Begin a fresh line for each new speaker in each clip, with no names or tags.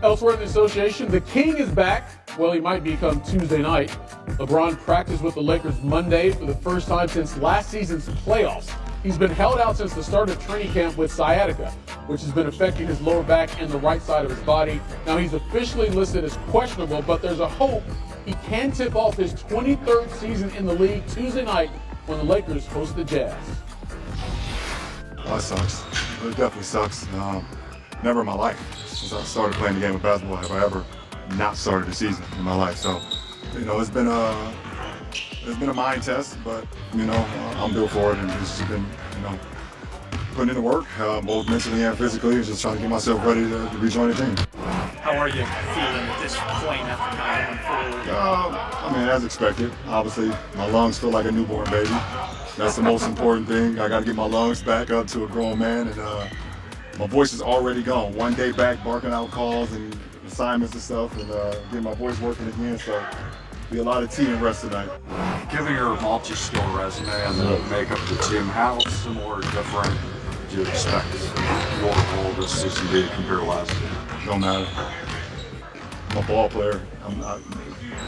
Elsewhere in the association, the King is back. Well, he might become Tuesday night. LeBron practiced with the Lakers Monday for the first time since last season's playoffs. He's been held out since the start of training camp with sciatica, which has been affecting his lower back and the right side of his body. Now he's officially listed as questionable, but there's a hope he can tip off his 23rd season in the league Tuesday night when the Lakers host the Jazz.
Well, that sucks. It definitely sucks. Never in my life, since I started playing the game of basketball, have I ever not started the season in my life. So, it's been a mind test, but I'm built for it, and it's just been putting in the work, both mentally and physically, just trying to get myself ready to rejoin the team.
How are you feeling at this point after kind of going forward?
As expected. Obviously, my lungs feel like a newborn baby. That's the most important thing. I got to get my lungs back up to a grown man, and my voice is already gone. One day back, barking out calls and assignments and stuff, and getting my voice working again. So, be a lot of tea and rest tonight.
Given your multi-skill resume and the makeup of the team, how similar or different do you expect your role this season to be compared to last year?
Don't matter. I'm a ball player. The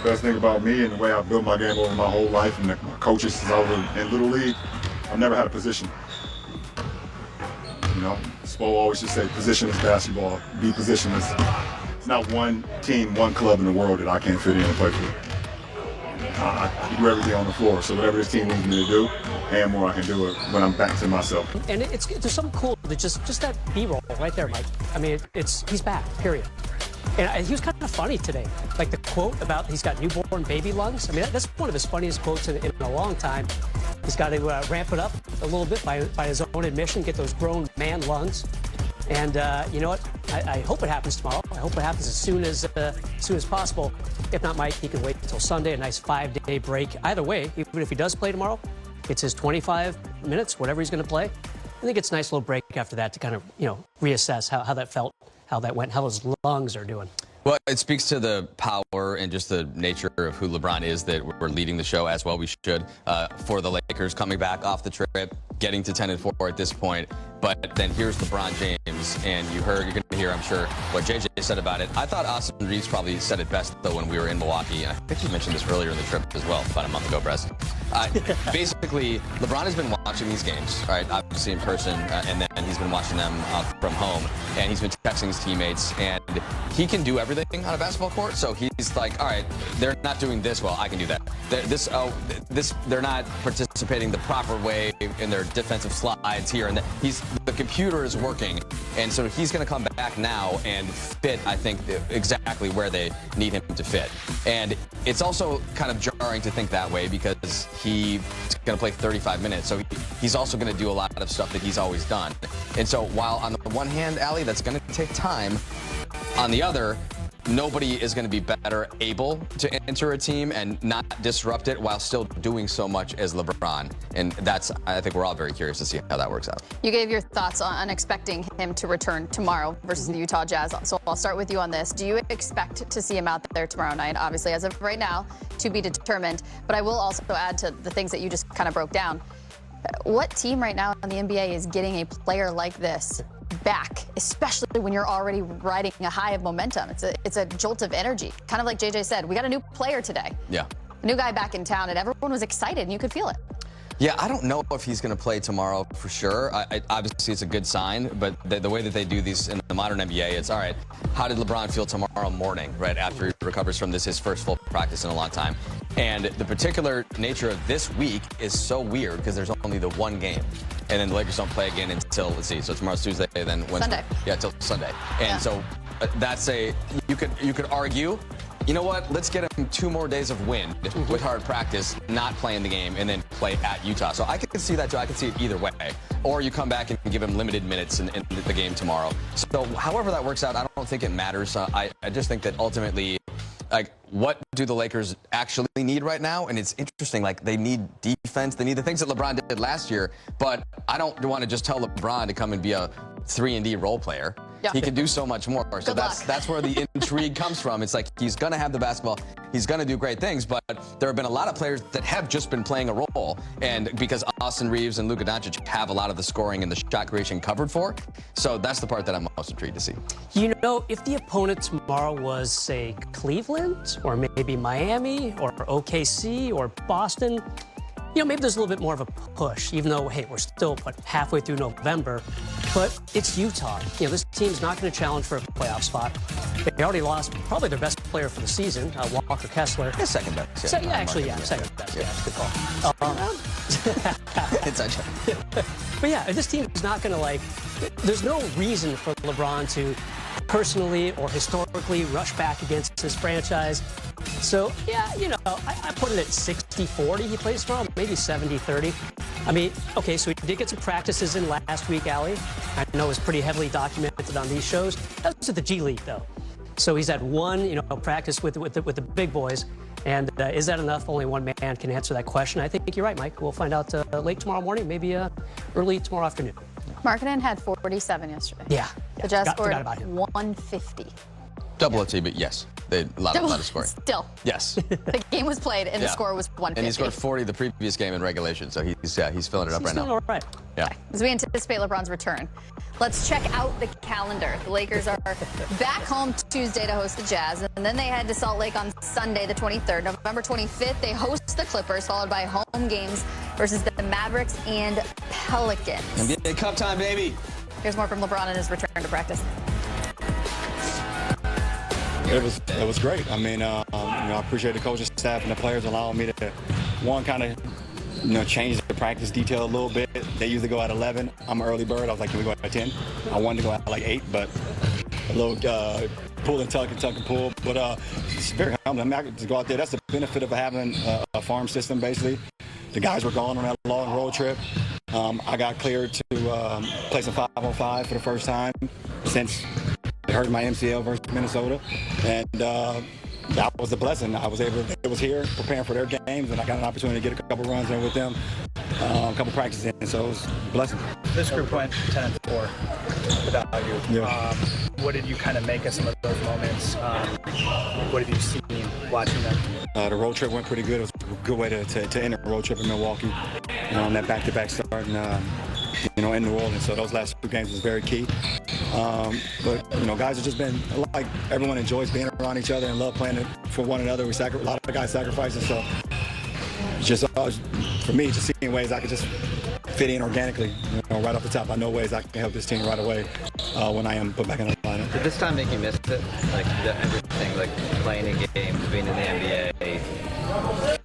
best thing about me and the way I've built my game over my whole life, and my coaches since I was in Little League, I've never had a position. Spo always just say, position is basketball, be positionless. It's not one team, one club in the world that I can't fit in and play for. I do everything on the floor, so whatever this team needs me to do, and more I can do it when I'm back to myself.
And there's something cool that just that B-roll right there, Mike. I mean, he's back, period. And he was kind of funny today. Like the quote about he's got newborn baby lungs. I mean, that's one of his funniest quotes in a long time. He's got to ramp it up a little bit by his own admission, get those grown man lungs. And you know what? I hope it happens tomorrow. I hope it happens as soon as possible. If not, Mike, he can wait until Sunday, a nice 5-day break. Either way, even if he does play tomorrow, it's his 25 minutes, whatever he's going to play. I think it's a nice little break after that to kind of, reassess how that felt, how that went, how his lungs are doing.
Well, it speaks to the power and just the nature of who LeBron is that we're leading the show as well. We should for the Lakers coming back off the trip, getting to 10-4 at this point. But then here's LeBron James, and you're going to hear, I'm sure, what JJ said about it. I thought Austin Reeves probably said it best, though, when we were in Milwaukee. And I think you mentioned this earlier in the trip as well, about a month ago, Bress. Basically, LeBron has been watching these games, right, obviously in person, and then he's been watching them from home. And he's been texting his teammates, and he can do everything on a basketball court. So he's like, all right, they're not doing this well, I can do that. They're not participating the proper way in their defensive slides here, and the computer is working, and so he's going to come back now and fit, I think, exactly where they need him to fit. And it's also kind of jarring to think that way because he's going to play 35 minutes, so he's also going to do a lot of stuff that he's always done. And so while on the one hand, Allie, that's going to take time, on the other, nobody is going to be better able to enter a team and not disrupt it while still doing so much as LeBron. And I think we're all very curious to see how that works out.
You gave your thoughts on expecting him to return tomorrow versus the Utah Jazz. So I'll start with you on this. Do you expect to see him out there tomorrow night? Obviously, as of right now, to be determined. But I will also add to the things that you just kind of broke down. What team right now in the NBA is getting a player like this back, especially when you're already riding a high of momentum? It's a jolt of energy. Kind of like JJ said, we got a new player today.
Yeah.
A new guy back in town, and everyone was excited, and you could feel it.
Yeah, I don't know if he's going to play tomorrow for sure. Obviously, it's a good sign, but the way that they do these in the modern NBA, it's all right, how did LeBron feel tomorrow morning, right, after he recovers from his first full practice in a long time? And the particular nature of this week is so weird because there's only the one game. And then the Lakers don't play again until, let's see, so tomorrow's Tuesday, then Wednesday.
Sunday.
Yeah, until Sunday. And so that's you could argue, you know what, let's get him 2 more days of wind with hard practice, not playing the game, and then play at Utah. So I can see that too. I can see it either way. Or you come back and give him limited minutes in the game tomorrow. So however that works out, I don't think it matters. I just think that ultimately, like, what do the Lakers actually need right now? And it's interesting, like, they need defense. They need the things that LeBron did last year. But I don't want to just tell LeBron to come and be a 3-and-D role player.
Yeah.
He can do so much more. So
Good luck.
that's where the intrigue comes from. It's like he's going to have the basketball. He's going to do great things, but there have been a lot of players that have just been playing a role. And because Austin Reeves and Luka Doncic have a lot of the scoring and the shot creation covered for. So that's the part that I'm most intrigued to see.
You know, if the opponent tomorrow was, say, Cleveland or maybe Miami or OKC or Boston, you know, maybe there's a little bit more of a push, even though, hey, we're still, halfway through November. But it's Utah. You know, this team's not going to challenge for a playoff spot. They already lost probably their best player for the season, Walker Kessler.
His second best. Yeah,
second best. Yeah, good call.
It's a joke.
But yeah, this team is not going to, like, there's no reason for LeBron to personally or historically rush back against his franchise. So, yeah, you know, I put it at 60-40 he plays tomorrow, maybe 70-30. I mean, okay, so he did get some practices in last week, Allie. I know it was pretty heavily documented on these shows. That was at the G League, though. So he's had one, you know, practice with the big boys. And is that enough? Only one man can answer that question. I think you're right, Mike. We'll find out late tomorrow morning, maybe early tomorrow afternoon.
Markkanen had 47 yesterday.
Yeah.
The Jazz
Forgot
scored
about him.
150.
Double OT, but yes. A lot of scoring.
Still.
Yes.
The game was played and the score was 150.
And he scored 40 the previous game in regulation, so he's filling it up right now.
He's doing all right.
Yeah.
As we anticipate LeBron's return, let's check out the calendar. The Lakers are back home Tuesday to host the Jazz, and then they head to Salt Lake on Sunday, the 23rd. November 25th, they host the Clippers, followed by home games versus the Mavericks and Pelicans.
NBA Cup time, baby.
Here's more from LeBron and his return to practice.
It was great. I mean, I appreciate the coaching staff and the players allowing me to, kind of, change the practice detail a little bit. They usually go at 11. I'm an early bird. I was like, can we go at 10? I wanted to go at like 8, but a little pull and tuck and pull. But it's very humbling. I mean, I could just go out there. That's the benefit of having a farm system, basically. The guys were gone on that long road trip. I got cleared to play some 5-on-5 for the first time since I hurt my MCL versus Minnesota, and that was a blessing. It was here preparing for their games, and I got an opportunity to get a couple runs in with them, a couple practices in, so it was a blessing.
This group went 10-4 without you.
Yeah.
What did you kind of make of some of those moments? What have you seen watching them?
The road trip went pretty good. It was a good way to end a road trip in Milwaukee, on that back-to-back start, and in New Orleans. So those last 2 games was very key. But guys have just been like, everyone enjoys being around each other and love playing it for one another. A lot of guys sacrificing. So just for me, just seeing ways I could just fit in organically, right off the top. I know ways I can help this team right away when I am put back in the lineup.
Did this time make you miss it? Like everything, like playing in games, being in the NBA,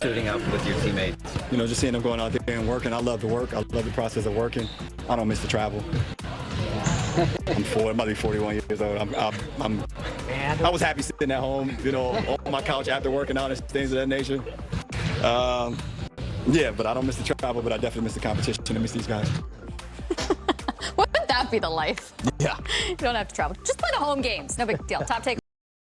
suiting up with your teammates?
Just seeing them going out there and working. I love the work. I love the process of working. I don't miss the travel. I'm about to be 41 years old. I was happy sitting at home, on my couch after working out and things of that nature. Yeah, but I don't miss the travel, but I definitely miss the competition and miss these guys.
Wouldn't that be the life?
Yeah.
You don't have to travel. Just play the home games. No big deal. Top take.